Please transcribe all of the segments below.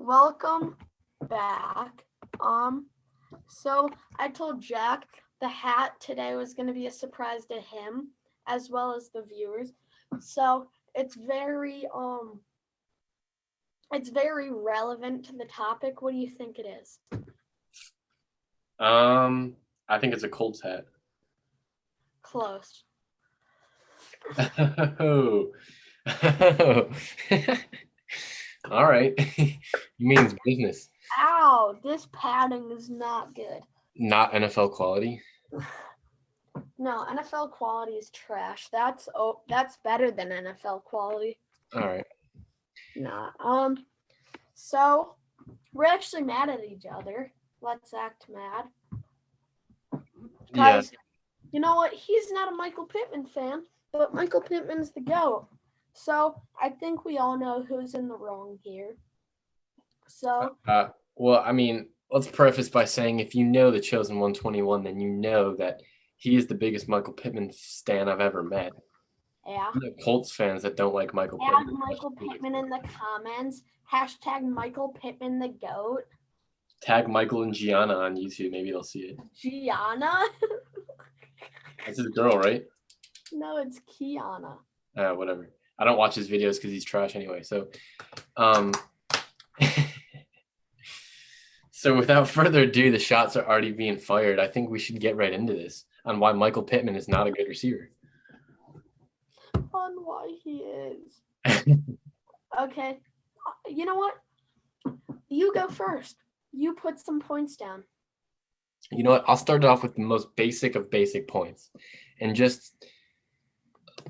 Welcome back. So I told Jack the hat today was going to be a surprise to him as well as the viewers. So it's very relevant to the topic. What do you think it is? I think it's a Colts hat. Close. Oh. All right. You mean it's business, Ow, this padding is not good. not NFL quality. No, NFL quality is trash. That's better than NFL quality. All right. Nah. So we're actually mad at each other. Let's act mad. Yeah. Guys, you know what? He's not a Michael Pittman fan, but Michael Pittman's the GOAT. So I think we all know who's in the wrong here. So Well, I mean, let's preface by saying if you know the Chosen 121, then you know that he is the biggest Michael Pittman stan I've ever met. yeah. You know Colts fans that don't like Michael Add Pittman. Michael Pittman in the comments. Hashtag Michael Pittman the GOAT. Tag Michael and Gianna on YouTube. Maybe they'll see it. Gianna? That's his girl, right? No, it's Kiana. Whatever. I don't watch his videos because he's trash anyway. So, um, so without further ado, the shots are already being fired. I think we should get right into this on why Michael Pittman is not a good receiver. On why he is. Okay. You know what? You go first. You put some points down. You know what? I'll start off with the most basic of basic points. And just,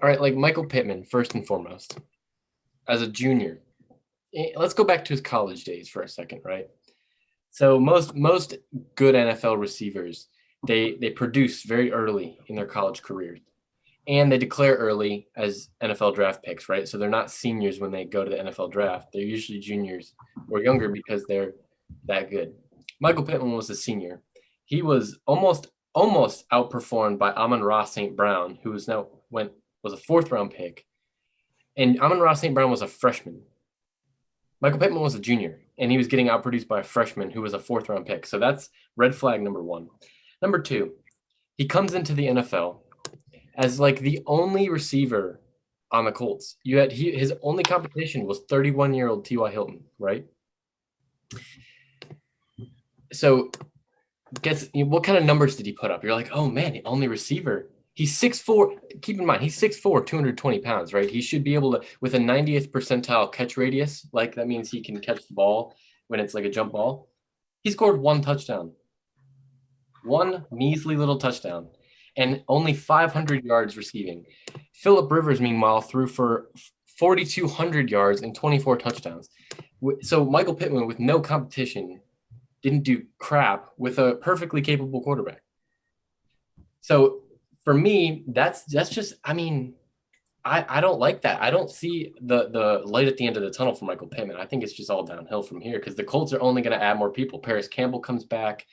all right, like Michael Pittman, first and foremost, as a junior, let's go back to his college days for a second, right? So most good NFL receivers, they produce very early in their college careers. And they declare early as NFL draft picks, right? So they're not seniors when they go to the NFL draft. They're usually juniors or younger because they're that good. Michael Pittman was a senior. He was almost outperformed by Amon-Ra St. Brown, who was a fourth round pick. And Amon-Ra St. Brown was a freshman. Michael Pittman was a junior, and he was getting outproduced by a freshman who was a fourth round pick. So that's red flag number one. Number two, he comes into the NFL as like the only receiver on the Colts. His only competition was 31-year-old T.Y. Hilton, right? So guess what kind of numbers did he put up? You're like, oh man, only receiver. He's 6'4". Keep in mind, he's 6'4", 220 pounds, right? He should be able to, with a 90th percentile catch radius, like that means he can catch the ball when it's like a jump ball. He scored one touchdown. One measly little touchdown. And only 500 yards receiving. Phillip Rivers, meanwhile, threw for 4,200 yards and 24 touchdowns. So Michael Pittman, with no competition, didn't do crap with a perfectly capable quarterback. So for me, that's just, I mean, I don't like that. I don't see the light at the end of the tunnel for Michael Pittman. I think it's just all downhill from here because the Colts are only going to add more people. Paris Campbell comes back.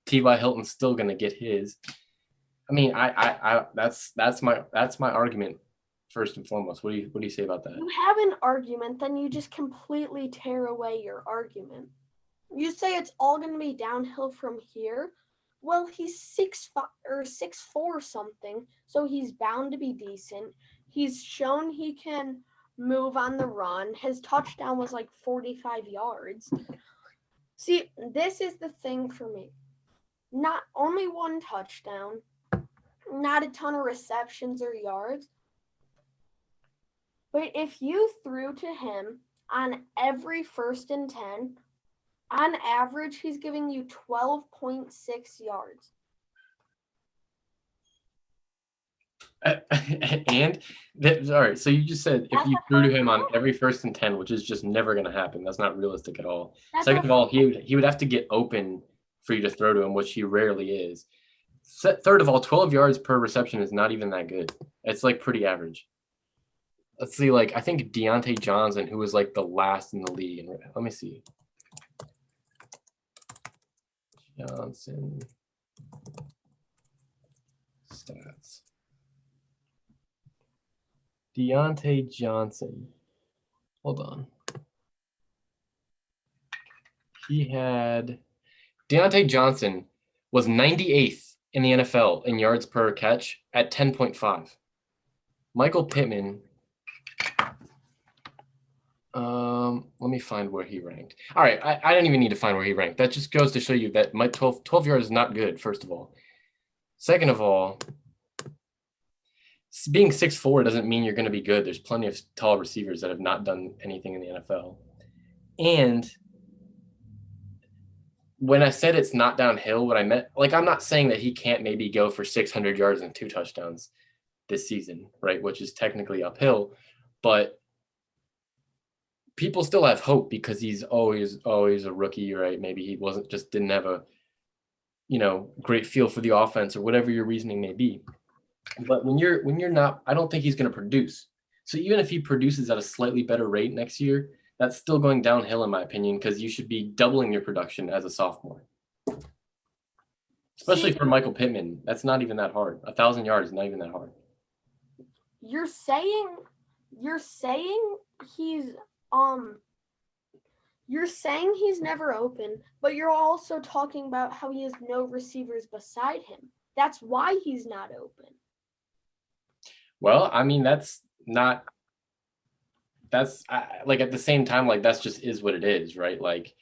T.Y. Hilton's still going to get his. I mean, that's my argument first and foremost. What do you say about that? You have an argument, then you just completely tear away your argument. You say it's all going to be downhill from here. Well, he's 6'5" or 6'4" something, so he's bound to be decent. He's shown he can move on the run. His touchdown was like 45 yards. See, this is the thing for me. Not only one touchdown, not a ton of receptions or yards. But if you threw to him on every 1st and 10, on average, he's giving you 12.6 yards. And all right, so you just said if you threw to him on every 1st and 10, which is just never going to happen. That's not realistic at all. Second of all, he would have to get open for you to throw to him, which he rarely is. Third of all, 12 yards per reception is not even that good. It's like pretty average. Let's see, like I think Deontay Johnson, who was like the last in the league. And let me see. Johnson stats. Deontay Johnson. Hold on. He had Deontay Johnson was 98th in the NFL in yards per catch at 10.5. Michael Pittman, let me find where he ranked. All right, I don't even need to find where he ranked. That just goes to show you that my 12 yards is not good, first of all. Second of all, being 6'4" doesn't mean you're going to be good. There's plenty of tall receivers that have not done anything in the NFL. And when I said it's not downhill, what I meant, like, I'm not saying that he can't maybe go for 600 yards and 2 touchdowns this season, right? Which is technically uphill, but people still have hope because he's always a rookie, right? Maybe he didn't have a, great feel for the offense or whatever your reasoning may be. But when you're not, I don't think he's going to produce. So even if he produces at a slightly better rate next year, that's still going downhill in my opinion, because you should be doubling your production as a sophomore. Especially for Michael Pittman, that's not even that hard. 1,000 yards is not even that hard. You're saying he's you're saying he's never open, but you're also talking about how he has no receivers beside him. That's why he's not open. Well, I mean, that's at the same time, like, that's just is what it is, right? Like,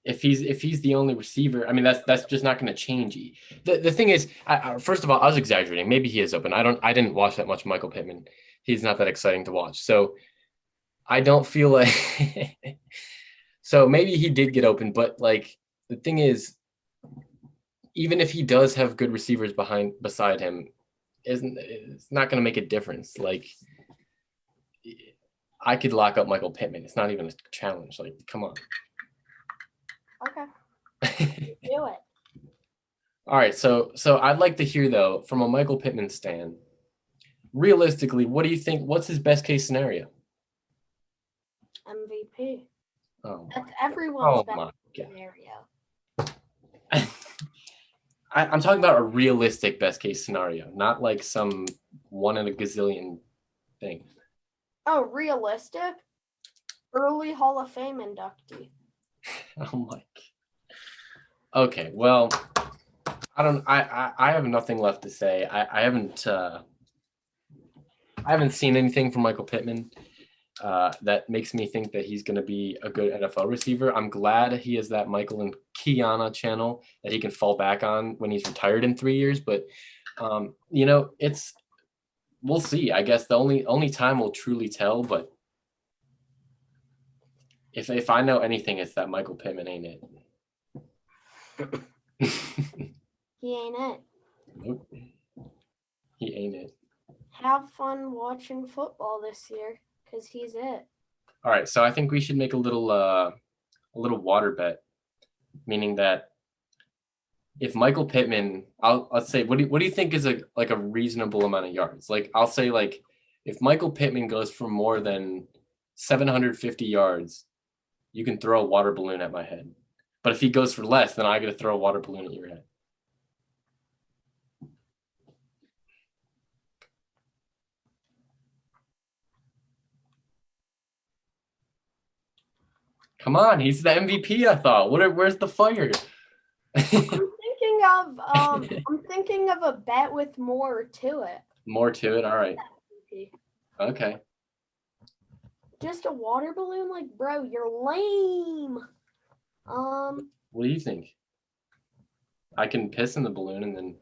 if he's the only receiver, I mean, that's just not going to change. The thing is, first of all, I was exaggerating. Maybe he is open. I didn't watch that much Michael Pittman. He's not that exciting to watch. So I don't feel like so maybe he did get open, but like the thing is, even if he does have good receivers beside him, it's not going to make a difference. Like, I could lock up Michael Pittman. It's not even a challenge. Like, come on. Okay. Do it. All right, so I'd like to hear, though, from a Michael Pittman stan, realistically, what do you think? What's his best case scenario? MVP. Oh, that's everyone's best scenario. I'm talking about a realistic best case scenario, not like some one in a gazillion thing. Oh, realistic? Early Hall of Fame inductee. Oh my. Okay, well, I have nothing left to say. I haven't seen anything from Michael Pittman that makes me think that he's going to be a good NFL receiver. I'm glad he has that Michael and Kiana channel that he can fall back on when he's retired in 3 years. But we'll see. I guess the only time will truly tell. But if I know anything, it's that Michael Pittman ain't it. He ain't it. Nope. He ain't it. Have fun watching football this year, because he's it. All right, so I think we should make a little water bet, meaning that if Michael Pittman, let's say, what do you think is a reasonable amount of yards? Like, I'll say, like, if Michael Pittman goes for more than 750 yards, you can throw a water balloon at my head. But if he goes for less, then I got to throw a water balloon at your head. Come on, he's the MVP, I thought. Where's the fire? I'm thinking of a bet with more to it. More to it? All right. Okay. Just a water balloon? Like, bro, you're lame. What do you think? I can piss in the balloon and then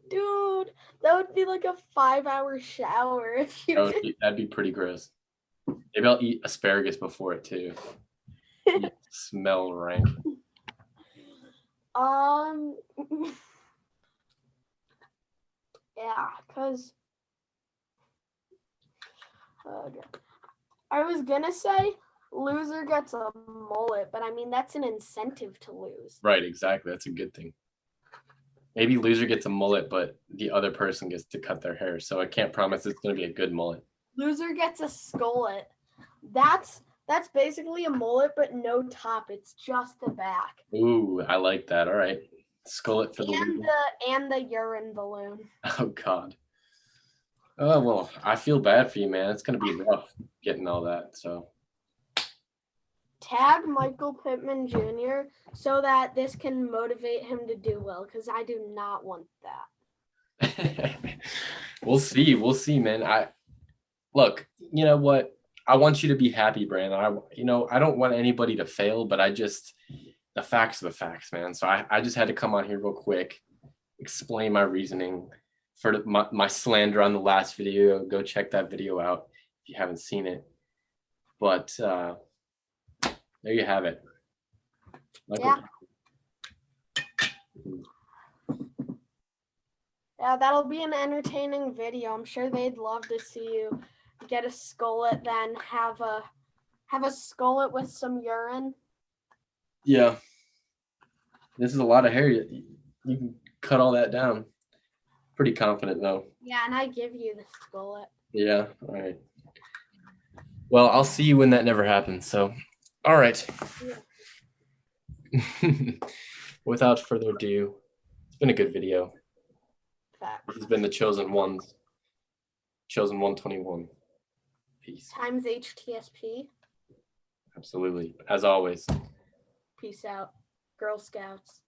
Dude, that would be like a 5-hour shower if you that'd be pretty gross. Maybe I'll eat asparagus before it too. Smell rank. Yeah, because I was gonna say loser gets a mullet, but I mean that's an incentive to lose. Right, exactly. That's a good thing. Maybe loser gets a mullet, but the other person gets to cut their hair. So I can't promise it's going to be a good mullet. Loser gets a skullet. That's basically a mullet, but no top. It's just the back. Ooh, I like that. All right. Skullet for the and the urine balloon. Oh God. Oh, well, I feel bad for you, man. It's going to be rough getting all that. So, Tag Michael Pittman Jr. so that this can motivate him to do well, because I do not want that. we'll see. We'll see, man. Look, you know what? I want you to be happy, Brandon. I don't want anybody to fail, but the facts are the facts, man. So I just had to come on here real quick, explain my reasoning for my slander on the last video. Go check that video out if you haven't seen it. But there you have it. Michael. Yeah, that'll be an entertaining video. I'm sure they'd love to see you get a skullet, then have a skullet with some urine. Yeah. This is a lot of hair. You can cut all that down. Pretty confident though. Yeah, and I give you the skullet. Yeah. All right. Well, I'll see you when that never happens. So, all right. Yeah. Without further ado, it's been a good video. Facts. This has been the Chosen 121. Peace. Times HTSP. Absolutely. As always. Peace out, Girl Scouts.